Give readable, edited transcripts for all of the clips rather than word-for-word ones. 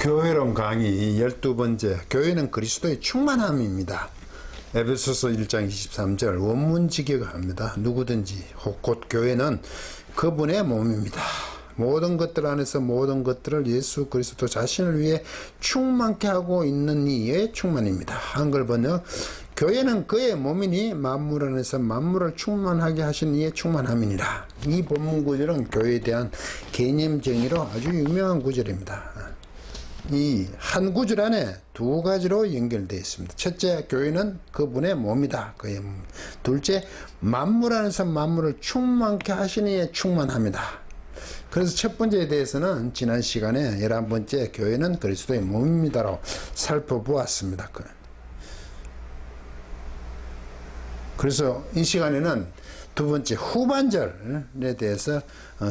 교회론 강의 12번째, 교회는 그리스도의 충만함입니다. 에베소서 1장 23절 원문 직역합니다. 누구든지 곧 교회는 그분의 몸입니다. 모든 것들 안에서 모든 것들을 예수 그리스도 자신을 위해 충만케 하고 있는 이의 충만입니다. 한글 번역, 교회는 그의 몸이니 만물 안에서 만물을 충만하게 하신 이의 충만함이니라. 이 본문 구절은 교회에 대한 개념 정의로 아주 유명한 구절입니다. 이 한 구절 안에 두 가지로 연결되어 있습니다. 첫째, 교회는 그분의 몸이다. 그의 몸. 둘째, 만물 안에서 만물을 충만케 하신 이의 충만합니다. 그래서 첫 번째에 대해서는 지난 시간에 11번째 교회는 그리스도의 몸입니다로 살펴보았습니다. 그래서 이 시간에는 두 번째 후반절에 대해서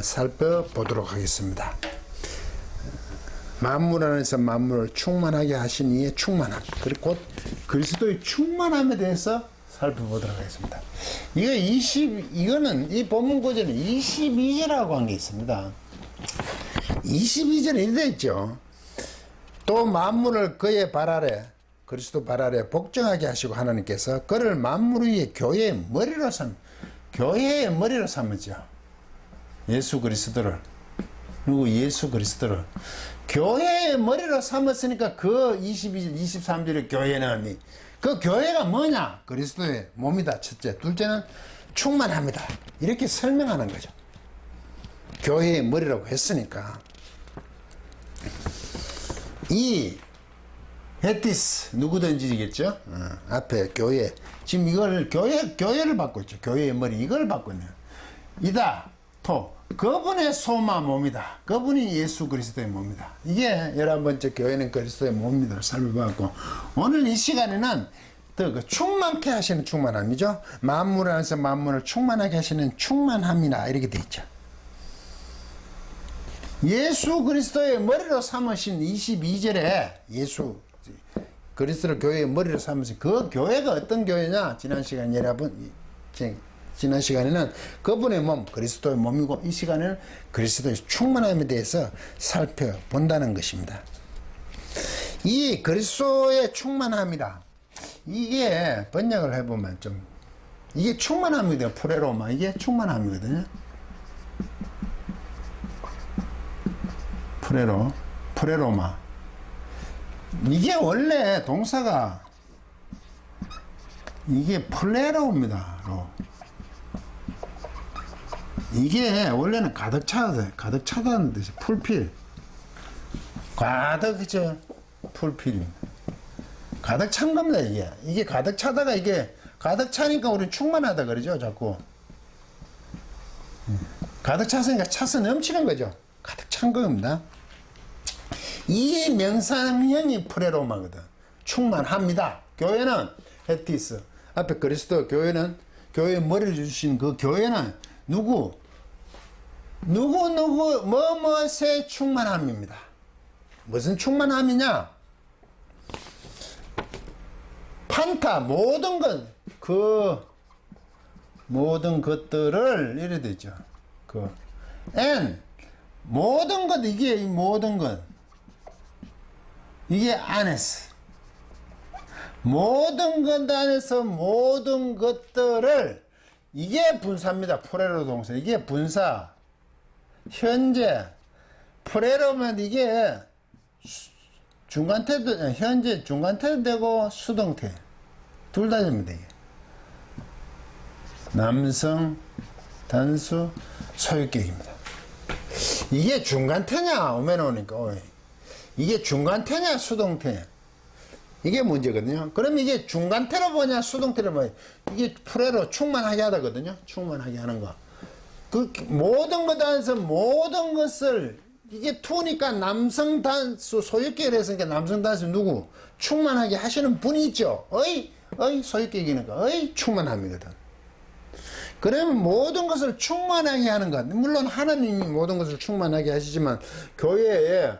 살펴보도록 하겠습니다. 만물 안에서 만물을 충만하게 하신 이의 충만함, 그리고 곧 그리스도의 충만함에 대해서 살펴보도록 하겠습니다. 이거는 이 본문 구절은 22절하고 한 게 있습니다. 22절에 이렇게 있죠. 또 만물을 그의 발 아래, 그리스도 발 아래 복종하게 하시고 하나님께서 그를 만물 위에 교회의 머리로 교회의 머리로 삼으죠. 예수 그리스도를. 그리고 예수 그리스도를 교회의 머리로 삼았으니까 그 22절, 23절의 교회는 그 교회가 뭐냐? 그리스도의 몸이다. 첫째. 둘째는 충만합니다. 이렇게 설명하는 거죠. 교회의 머리라고 했으니까. 이 헤티스 누구든지겠죠? 앞에 교회. 지금 이걸 교회를 받고 있죠. 교회의 머리 이걸 받고 있네요. 이다. 토. 그분의 소마 몸이다. 그분이 예수 그리스도의 몸이다. 이게 11번째 교회는 그리스도의 몸이다 살펴봤고, 오늘 이 시간에는 또 그 충만케 하시는 충만함이죠. 만물 안에서 만물을 충만하게 하시는 충만함이나 이렇게 돼 있죠. 예수 그리스도의 머리로 삼으신 22절에 예수 그리스도를 교회의 머리로 삼으신 그 교회가 어떤 교회냐? 지난 시간에는 그분의 몸, 그리스도의 몸이고, 이 시간에는 그리스도의 충만함에 대해서 살펴본다는 것입니다. 이 그리스도의 충만함이라, 이게 번역을 해보면 이게 충만함이거든요. 프레로마, 이게 충만함이거든요. 프레로마. 이게 원래 동사가, 이게 플레로입니다. 이게 원래는 가득 차다는 뜻이 풀필. 가득이죠. 풀필입니다. 가득 찬 겁니다, 이게. 이게 가득 차다가 이게 가득 차니까 우리 충만하다 그러죠, 자꾸. 가득 찼으니까 차서 넘치는 거죠. 가득 찬 겁니다. 이 명사형이 프레로마거든. 충만합니다. 교회는 헤티스. 앞에 그리스도 교회는, 교회의 머리를 주신 그 교회는 누구 뭐뭐의 충만함입니다. 무슨 충만함이냐? 판타 모든 것들을 이래 되죠. 모든 것, 이게 모든 것, 이게 안에서 모든 것 안에서 모든 것들을, 이게 분사입니다. 프레로 동사. 이게 분사. 현재. 프레로면 이게 중간태도, 현재 중간태도 되고 수동태. 둘 다 됩니다. 이게. 남성, 단수, 소유격입니다. 이게 중간태냐? 오면 오니까. 이게 중간태냐? 수동태. 이게 문제거든요. 그럼 이게 중간태로 보냐, 수동태로 보냐. 이게 프레로 충만하게 하다거든요. 충만하게 하는 거. 그 모든 것 안에서 모든 것을, 이게 투니까 남성 단수, 소유격을 했으니까 남성 단수 누구? 충만하게 하시는 분이 있죠. 소유격이니까. 충만함이거든. 그러면 모든 것을 충만하게 하는 것. 물론 하나님이 모든 것을 충만하게 하시지만, 교회에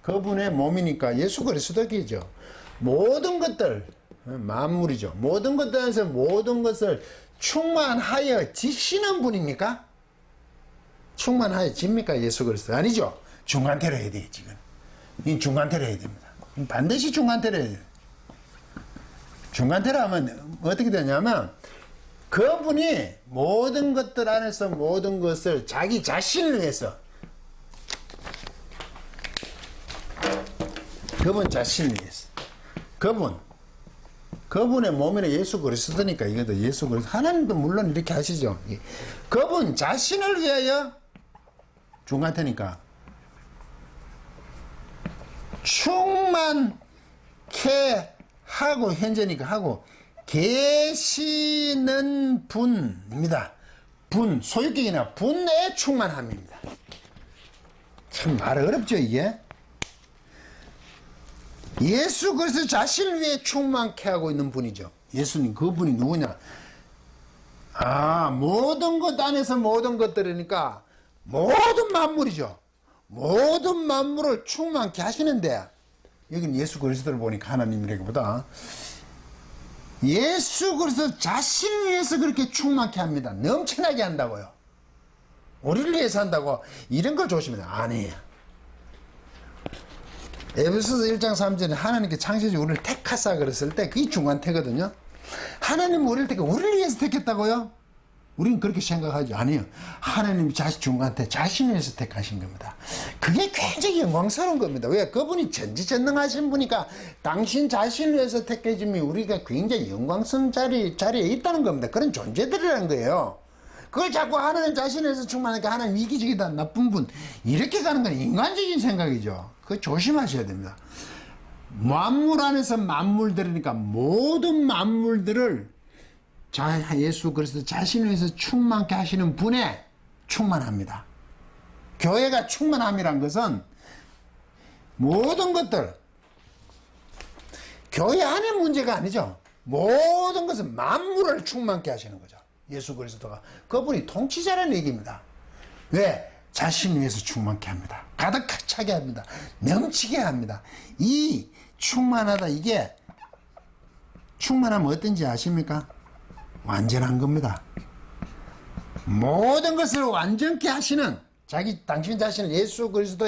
그분의 몸이니까 예수 그리스도이죠. 모든 것들, 만물이죠. 모든 것들에서 모든 것을 충만하여 지시는 분입니까? 충만하여 집니까? 예수 그리스도 아니죠. 중간태로 해야 돼, 지금. 이 중간태를 해야 됩니다. 반드시 중간태를 해야 돼요. 중간태를 하면 어떻게 되냐면 그분이 모든 것들 안에서 모든 것을 자기 자신을 위해서 그분 자신을 위해서 그분의 몸이나 예수 그리스도니까 이것도 예수 그리스도 하나님도 물론 이렇게 하시죠. 그분 자신을 위하여 중간태니까 충만케 하고 현재니까 하고 계시는 분입니다. 분 소유격이나 분의 충만함입니다. 참 말 어렵죠 이게. 예수 그리스도 자신을 위해 충만케 하고 있는 분이죠. 예수님 그분이 누구냐? 모든 것 안에서 모든 것들이니까 모든 만물이죠. 모든 만물을 충만케 하시는데 여기는 예수 그리스도를 보니까 하나님이라기보다 예수 그리스도 자신을 위해서 그렇게 충만케 합니다. 넘쳐나게 한다고요. 우리를 위해서 한다고 이런 걸 조심해야 돼요. 아니에요. 에베소서 1장 3절에 하나님께 창세주 우리를 택하사 그랬을 때 그게 중간태거든요. 하나님 우리를 우리를 위해서 택했다고요? 우리는 그렇게 생각하지. 아니에요. 하나님이 중간태 자신을 위해서 택하신 겁니다. 그게 굉장히 영광스러운 겁니다. 왜? 그분이 전지전능하신 분이니까 당신 자신을 위해서 택해주면 우리가 굉장히 영광스러운 자리에 있다는 겁니다. 그런 존재들이라는 거예요. 그걸 자꾸 하나님 자신에서 충만하니까 하나님 이기적이다, 나쁜 분, 이렇게 가는 건 인간적인 생각이죠. 그거 조심하셔야 됩니다. 만물 안에서 만물들이니까 모든 만물들을 예수 그리스도 자신을 위해서 충만케 하시는 분에 충만합니다. 교회가 충만함이란 것은 모든 것들, 교회 안의 문제가 아니죠. 모든 것은 만물을 충만케 하시는 거죠. 예수 그리스도가 그분이 통치자라는 얘기입니다. 왜? 자신을 위해서 충만케 합니다. 가득 차게 합니다. 넘치게 합니다. 이 충만하다, 이게 충만하면 어떤지 아십니까? 완전한 겁니다. 모든 것을 완전케 하시는 당신 자신은 예수 그리스도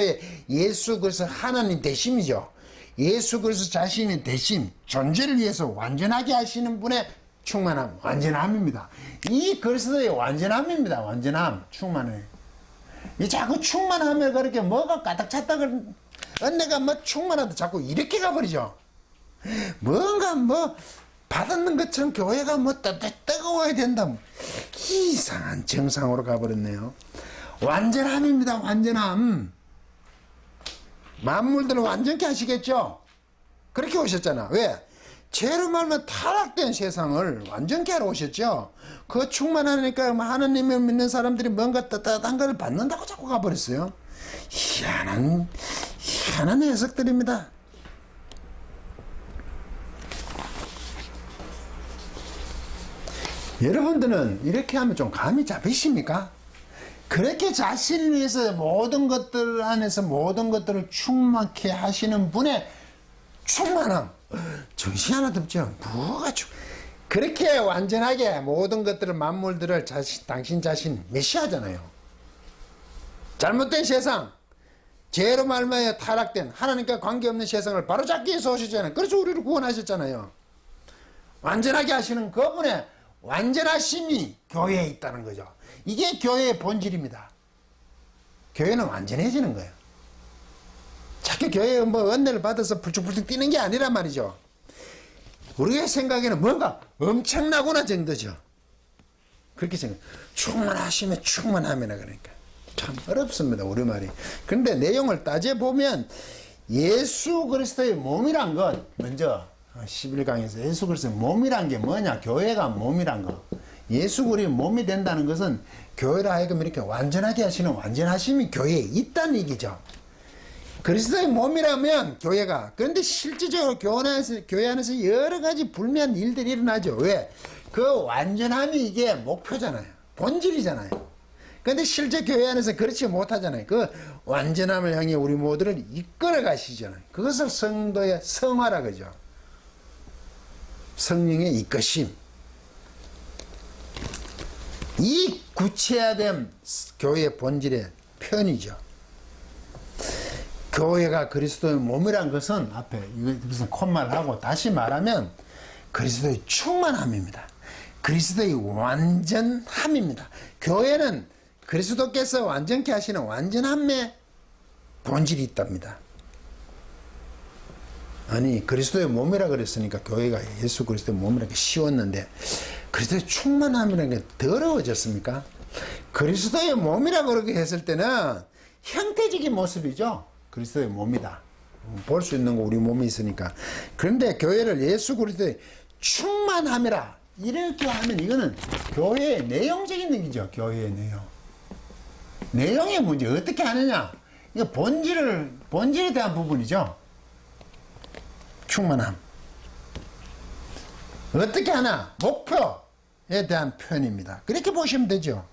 하나님 대심이죠. 예수 그리스도 자신의 대심, 존재를 위해서 완전하게 하시는 분의 충만함, 완전함입니다. 이 그리스도의 완전함입니다. 완전함, 충만해. 이 자꾸 충만하면 그렇게 뭐가 가득 찼다 언내가 뭐 충만하다 자꾸 이렇게 가버리죠. 뭔가 받았는 것처럼 교회가 뜨거워야 된다. 이상한 정상으로 가버렸네요. 완전함입니다. 완전함. 만물들을 완전케 하시겠죠. 그렇게 오셨잖아. 왜? 죄로 말면 타락된 세상을 완전케 하러 오셨죠. 그 충만하니까 하나님을 믿는 사람들이 뭔가 따뜻한 걸 받는다고 자꾸 가버렸어요. 희한한 해석들입니다. 여러분들은 이렇게 하면 좀 감이 잡히십니까? 그렇게 자신을 위해서 모든 것들 안에서 모든 것들을 충만케 하시는 분의 충만함. 정신 하나도 없죠. 그렇게 완전하게 모든 것들을 만물들을 당신 자신 메시아잖아요. 잘못된 세상, 죄로 말미암아 타락된 하나님과 관계없는 세상을 바로잡기 위해서 오셨잖아요. 그래서 우리를 구원하셨잖아요. 완전하게 하시는 그분의 완전하심이 교회에 있다는 거죠. 이게 교회의 본질입니다. 교회는 완전해지는 거예요. 자꾸 교회에 은혜를 받아서 불쭉불쭉 뛰는 게 아니란 말이죠. 우리의 생각에는 뭔가 엄청나구나 정도죠. 그렇게 생각. 충만하면 그러니까 참 어렵습니다, 우리말이. 그런데 내용을 따져보면 예수 그리스도의 몸이란 것, 먼저 11강에서 예수 그리스도의 몸이란 게 뭐냐? 교회가 몸이란 거. 예수 그리스도의 몸이 된다는 것은 교회를 하여금 이렇게 완전하게 하시는 완전하심이 교회에 있다는 얘기죠. 그리스도의 몸이라면 교회가, 그런데 실질적으로 교회 안에서 여러 가지 불미한 일들이 일어나죠. 왜? 그 완전함이 이게 목표잖아요. 본질이잖아요. 그런데 실제 교회 안에서 그렇지 못하잖아요. 그 완전함을 향해 우리 모두를 이끌어 가시잖아요. 그것을 성도의 성화라 그러죠. 성령의 이끄심. 이 구체화된 교회의 본질의 표현이죠. 교회가 그리스도의 몸이란 것은 앞에 이것은 콧말을 하고 다시 말하면 그리스도의 충만함입니다. 그리스도의 완전함입니다. 교회는 그리스도께서 완전케 하시는 완전함의 본질이 있답니다. 아니 그리스도의 몸이라 그랬으니까 교회가 예수 그리스도의 몸이라고 쉬웠는데 그리스도의 충만함이라는 게 더러워졌습니까? 그리스도의 몸이라 그렇게 했을 때는 형태적인 모습이죠. 그리스도의 몸이다. 볼 수 있는 거 우리 몸이 있으니까. 그런데 교회를 예수 그리스도의 충만함이라 이렇게 하면 이거는 교회의 내용적인 얘기죠. 교회의 내용. 내용의 문제 어떻게 하느냐? 이거 본질에 대한 부분이죠. 충만함. 어떻게 하나? 목표에 대한 표현입니다. 그렇게 보시면 되죠.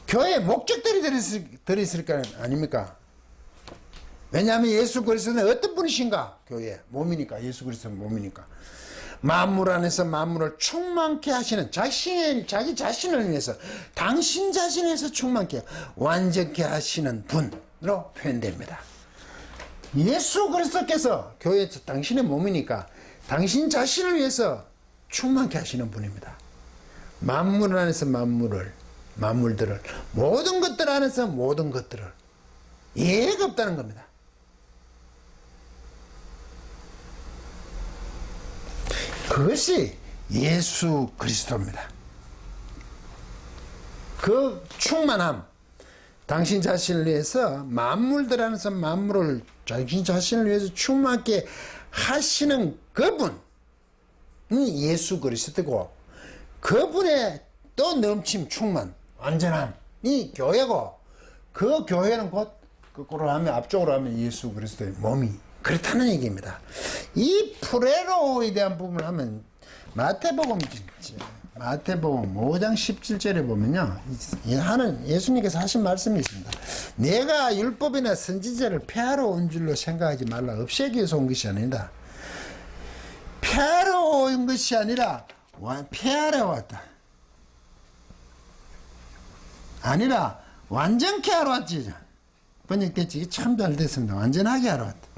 교회의 목적들이 들어있을 거 아닙니까? 왜냐하면 예수 그리스도는 어떤 분이신가? 교회 몸이니까. 예수 그리스도는 몸이니까. 만물 안에서 만물을 충만케 하시는 자기 자신을 위해서 당신 자신을 위해서 충만케 완전케 하시는 분으로 표현됩니다. 예수 그리스도께서 교회에서 당신의 몸이니까 당신 자신을 위해서 충만케 하시는 분입니다. 만물 안에서 만물들을 모든 것들 안에서 모든 것들을 예가 없다는 겁니다. 그것이 예수 그리스도입니다. 그 충만함, 당신 자신을 위해서 만물들 안에서 만물을 당신 자신을 위해서 충만하게 하시는 그분이 예수 그리스도고 그분의 또 넘침 충만 완전함이 교회고 그 교회는 곧 거꾸로 하면 앞쪽으로 하면 예수 그리스도의 몸이 그렇다는 얘기입니다. 이 프레로에 대한 부분을 하면 마태복음 5장 17절에 보면요. 예수님께서 하신 말씀이 있습니다. 내가 율법이나 선지자를 폐하러 온 줄로 생각하지 말라. 없애기 위해서 온 것이 아니다. 폐하러 온 것이 아니라 폐하러 왔다. 아니라 완전케 하러 왔지. 번역됐지. 참 잘 됐습니다. 완전하게 하러 왔다.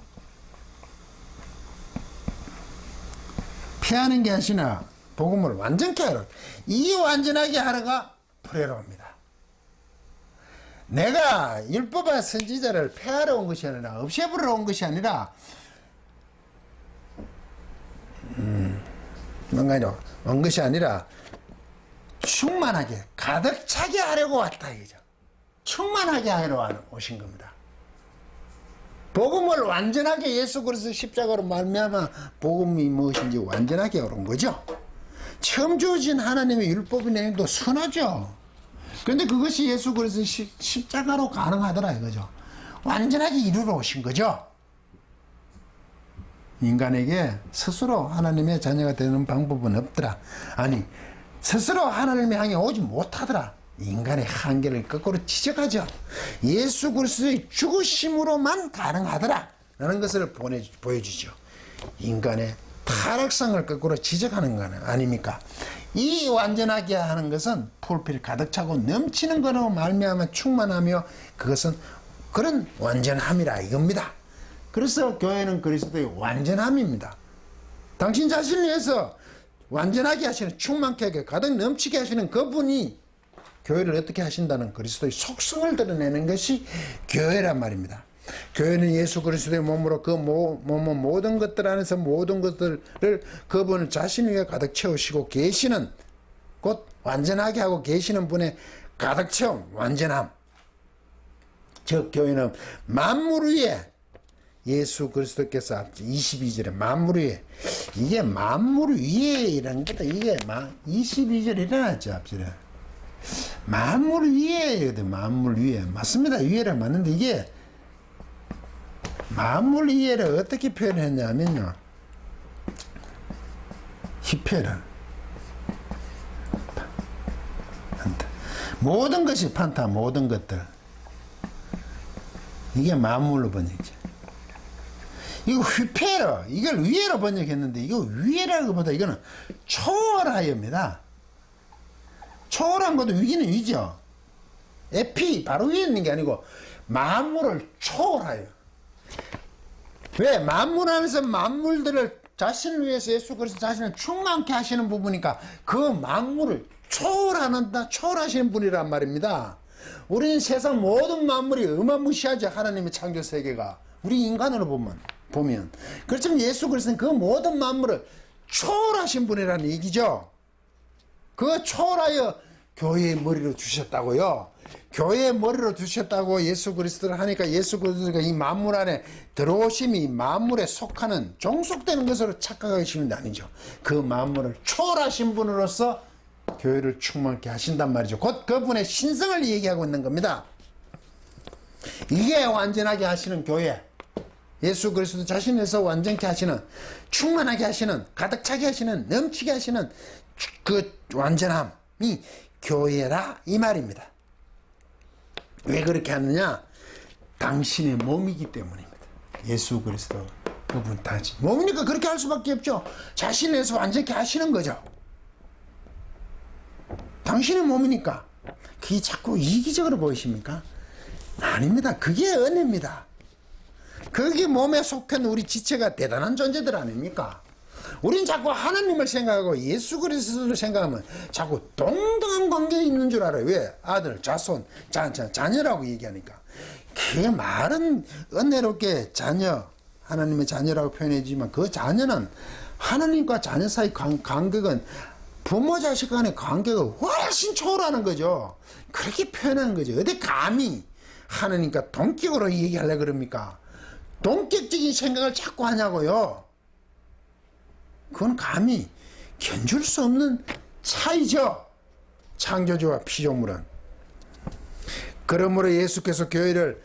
폐하는 게 아니라 복음을 완전케 하러 이 완전하게 하러가 프레로입니다. 내가 율법과 선지자를 폐하러 온 것이 아니라 없애버리러 온 것이 아니라 뭔가요? 온 것이 아니라 충만하게 가득 차게 하려고 왔다 이죠. 충만하게 하러 오신 겁니다. 복음을 완전하게 예수 그리스도 십자가로 말미암아 복음이 무엇인지 완전하게 온 거죠. 처음 주어진 하나님의 율법의 내용도 순하죠. 그런데 그것이 예수 그리스도 십자가로 가능하더라 이거죠. 완전하게 이루러 오신 거죠. 인간에게 스스로 하나님의 자녀가 되는 방법은 없더라. 아니 스스로 하나님의 향해 오지 못하더라. 인간의 한계를 거꾸로 지적하죠. 예수 그리스도의 죽으심으로만 가능하더라 라는 것을 보여주죠. 인간의 타락성을 거꾸로 지적하는 거 아닙니까? 이 완전하게 하는 것은 풀필 가득 차고 넘치는 거로 말미암아 충만하며 그것은 그런 완전함이라 이겁니다. 그래서 교회는 그리스도의 완전함입니다. 당신 자신을 위해서 완전하게 하시는 충만케 하게 가득 넘치게 하시는 그분이 교회를 어떻게 하신다는 그리스도의 속성을 드러내는 것이 교회란 말입니다. 교회는 예수 그리스도의 몸으로 그 몸은 모든 것들 안에서 모든 것들을 그분 자신 위에 가득 채우시고 계시는 곧 완전하게 하고 계시는 분의 가득 채운 완전함. 즉 교회는 만물 위에 예수 그리스도께서 22절에 만물 위에 이게 만물 위에라는 것도 이게 22절에 일어났죠. 앞절에 만물 위에거든. 만물 위에 맞습니다. 위에라 맞는데 이게 만물 위에를 어떻게 표현했냐면요. 히페를 판타 모든 것이 판타 모든 것들 이게 만물로 번역이죠. 이거 휘페러 이걸 위에로 번역했는데 이거 위에라는 것보다 이거는 초월하여입니다. 초월한 것도 위기는 위죠. 에피 바로 위에 있는 게 아니고 만물을 초월하여 왜? 만물 안에서 만물들을 자신을 위해서 예수 그리스도 자신을 충만케 하시는 부분이니까 그 만물을 초월하시는 분이란 말입니다. 우리는 세상 모든 만물이 어마무시하죠. 하나님의 창조 세계가. 우리 인간으로 보면. 그렇지만 예수 그리스도는 그 모든 만물을 초월하신 분이라는 얘기죠. 그 초월하여 교회의 머리로 주셨다고요. 교회의 머리로 두셨다고 예수 그리스도를 하니까 예수 그리스도가 이 만물 안에 들어오심이 만물에 속하는 종속되는 것으로 착각하시는 게 아니죠. 그 만물을 초월하신 분으로서 교회를 충만케 하신단 말이죠. 곧 그분의 신성을 얘기하고 있는 겁니다. 이게 완전하게 하시는 교회. 예수 그리스도 자신에서 완전케 하시는, 충만하게 하시는, 가득 차게 하시는, 넘치게 하시는 그 완전함이 교회라 이 말입니다. 왜 그렇게 하느냐? 당신의 몸이기 때문입니다. 예수 그리스도 그분 당신 몸이니까 그렇게 할 수밖에 없죠. 자신에서 완전케 하시는 거죠. 당신의 몸이니까. 그게 자꾸 이기적으로 보이십니까? 아닙니다. 그게 은혜입니다. 그게 몸에 속한 우리 지체가 대단한 존재들 아닙니까? 우린 자꾸 하나님을 생각하고 예수 그리스도를 생각하면 자꾸 동등한 관계에 있는 줄 알아요. 왜? 아들, 자손, 자녀라고 얘기하니까. 그 말은 은혜롭게 자녀, 하나님의 자녀라고 표현해주지만 그 자녀는 하나님과 자녀 사이 간격은 부모 자식 간의 관계가 훨씬 초월하는 거죠. 그렇게 표현하는 거죠. 어디 감히 하나님과 동격으로 얘기하려고 그럽니까? 동격적인 생각을 자꾸 하냐고요. 그건 감히 견줄 수 없는 차이죠. 창조주와 피조물은. 그러므로 예수께서 교회를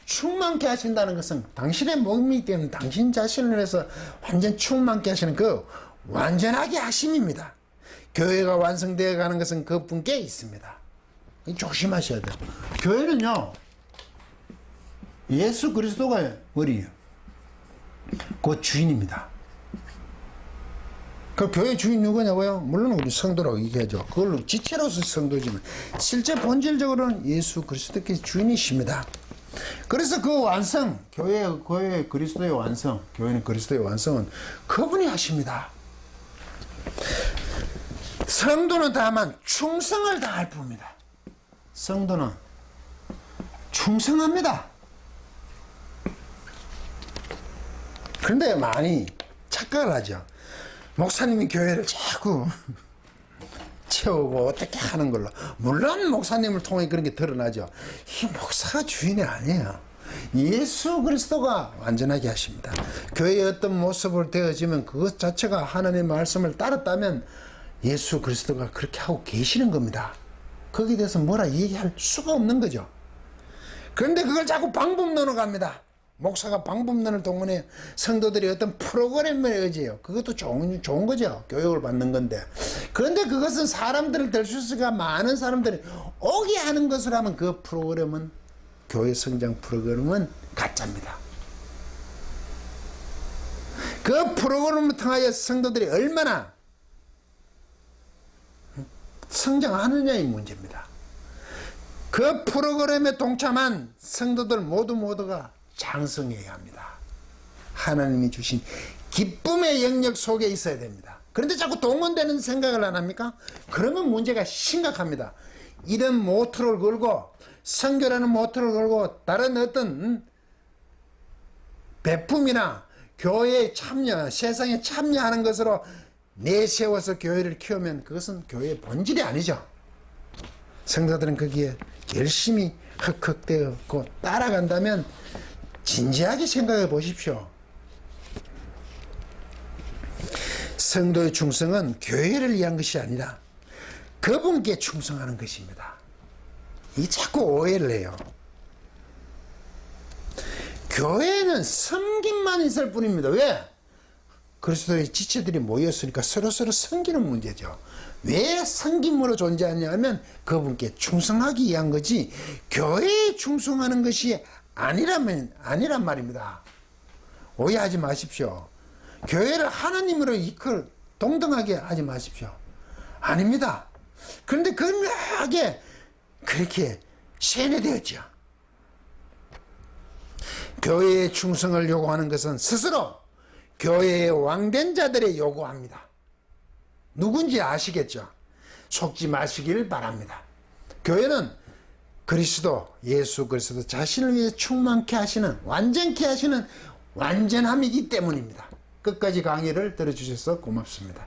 충만케 하신다는 것은 당신의 몸이기 때문에 당신 자신을 해서 완전 충만케 하시는 그 완전하게 하심입니다. 교회가 완성되어 가는 것은 그분께 있습니다. 조심하셔야 돼요. 교회는요, 예수 그리스도가 머리예요. 그 주인입니다. 그 교회 주인 누구냐고요? 물론 우리 성도라고 얘기하죠. 그걸로 지체로서 성도지만 실제 본질적으로는 예수 그리스도께서 주인이십니다. 그래서 그 완성, 교회 그리스도의 완성, 교회는 그리스도의 완성은 그분이 하십니다. 성도는 다만 충성을 다할 뿐입니다. 성도는 충성합니다. 그런데 많이 착각을 하죠. 목사님이 교회를 자꾸 채우고 어떻게 하는 걸로. 물론 목사님을 통해 그런 게 드러나죠. 이 목사가 주인이 아니에요. 예수 그리스도가 완전하게 하십니다. 교회의 어떤 모습을 되어지면 그것 자체가 하나님의 말씀을 따랐다면 예수 그리스도가 그렇게 하고 계시는 겁니다. 거기에 대해서 뭐라 얘기할 수가 없는 거죠. 그런데 그걸 자꾸 방법론으로 갑니다. 목사가 방법론을 동원해 성도들이 어떤 프로그램에 의지해요. 그것도 좋은 거죠. 교육을 받는 건데. 그런데 그것은 사람들을 될 수가 많은 사람들이 오게 하는 것을 하면 그 프로그램은, 교회 성장 프로그램은 가짜입니다. 그 프로그램을 통하여 성도들이 얼마나 성장하느냐의 문제입니다. 그 프로그램에 동참한 성도들 모두가 장성해야 합니다. 하나님이 주신 기쁨의 영역 속에 있어야 됩니다. 그런데 자꾸 동원되는 생각을 안 합니까? 그러면 문제가 심각합니다. 이런 모토를 걸고, 선교라는 모토를 걸고 다른 어떤 배품이나 교회에 참여, 세상에 참여하는 것으로 내세워서 교회를 키우면 그것은 교회의 본질이 아니죠. 성도들은 거기에 열심히 흑흑되었고 따라간다면 진지하게 생각해 보십시오. 성도의 충성은 교회를 위한 것이 아니라 그분께 충성하는 것입니다. 이 자꾸 오해를 해요. 교회는 섬김만 있을 뿐입니다. 왜? 그리스도의 지체들이 모였으니까 서로서로 섬기는 문제죠. 왜 섬김으로 존재하냐 하면 그분께 충성하기 위한 거지 교회에 충성하는 것이 아니란 말입니다. 오해하지 마십시오. 교회를 하나님으로 이끌 동등하게 하지 마십시오. 아닙니다. 그런데 극명하게 그렇게 세뇌되었죠. 교회의 충성을 요구하는 것은 스스로 교회의 왕된 자들의 요구합니다. 누군지 아시겠죠? 속지 마시길 바랍니다. 교회는 그리스도, 예수 그리스도 자신을 위해 충만케 하시는, 완전케 하시는 완전함이기 때문입니다. 끝까지 강의를 들어주셔서 고맙습니다.